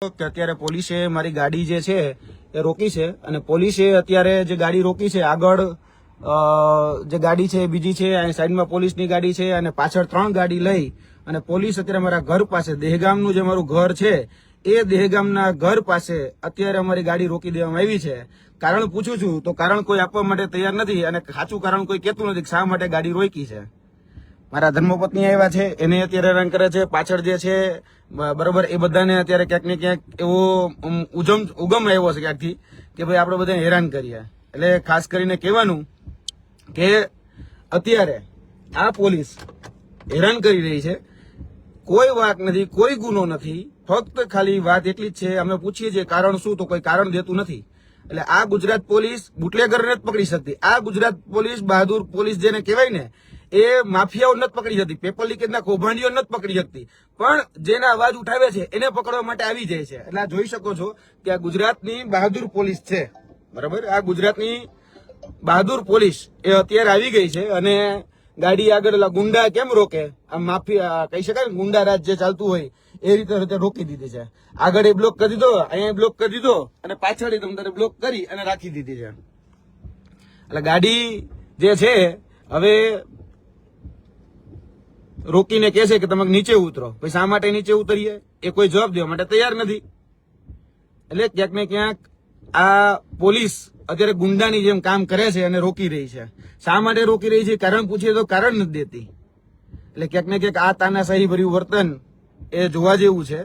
કે અત્યારે પોલીસે મારી ગાડી જે છે એ રોકી છે અને પોલીસે અત્યારે જે ગાડી રોકી છે આગળ જે ગાડી છે બીજી છે અહીં સાઈડમાં પોલીસની ગાડી છે અને પાછળ 3 ગાડી લઈ અને પોલીસ અત્યારે મારા ઘર પાસે દહેગામનું જે મારું ઘર છે એ દહેગામના ઘર પાસે અત્યારે અમારી ગાડી રોકી દેવામાં આવી છે। કારણ પૂછું છું તો કારણ કોઈ આપવા માટે તૈયાર નથી અને સાચું કારણ કોઈ કહેતું નથી કે શા માટે ગાડી રોકી છે। મારા ધર્મપત્ની આવ્યા છે એને અત્યારે હેરાન કરે છે, પાછળ જે છે બરોબર એ બધાને અત્યારે ક્યાંક ને ક્યાંક એવો ઉગમ આવ્યો છે ક્યાંકથી કે ભાઈ આપણે બધાને હેરાન કરીએ। એટલે ખાસ કરીને કહેવાનું કે અત્યારે આ પોલીસ હેરાન કરી રહી છે, કોઈ વાત નથી, કોઈ ગુનો નથી, ફક્ત ખાલી વાત એટલી જ છે અમે પૂછીએ છીએ કારણ શું તો કોઈ કારણ દેતું નથી। એટલે આ ગુજરાત પોલીસ બુટલેગરને જ પકડી શકતી, આ ગુજરાત પોલીસ બહાદુર પોલીસ જેને કહેવાય ને એ માફિયાઓ નથી પકડી શકતી, પેપર લીકેજના કૌભાંડીઓ નથી પકડી શકતી, પણ જેના અવાજ ઉઠાવે છે એને પકડવા માટે આવી જાય છે। એટલે આ જોઈ શકો છો કે આ ગુજરાતની બહાદુર પોલીસ છે, બરાબર। આ ગુજરાતની બહાદુર પોલીસ એ અત્યારે આવી ગઈ છે અને ગાડી આગળ ગુંડા કેમ રોકે, આ માફિયા કહી શકાય ને, ગુંડા રાજ જે ચાલતું હોય એ રીતે રોકી દીધી છે। આગળ એ બ્લોક કરી દીધો, અહીંયા બ્લોક કરી દીધો અને પાછળ તમને બ્લોક કરી અને રાખી દીધી છે। એટલે ગાડી જે છે હવે રોકીને કહે છે કે તમે નીચે ઉતરો, પછી શા માટે નીચે ઉતરીએ એ કોઈ જવાબ દેવા માટે તૈયાર નથી। એટલે ક્યાંક ને ક્યાંક આ પોલીસ અત્યારે ગુંડાની જેમ કામ કરે છે અને રોકી રહી છે। શા માટે રોકી રહી છે કારણ પૂછીએ તો કારણ નથી દેતી। એટલે ક્યાંક ને ક્યાંક આ તાનાશાહી ભર્યું વર્તન એ જોવા જેવું છે।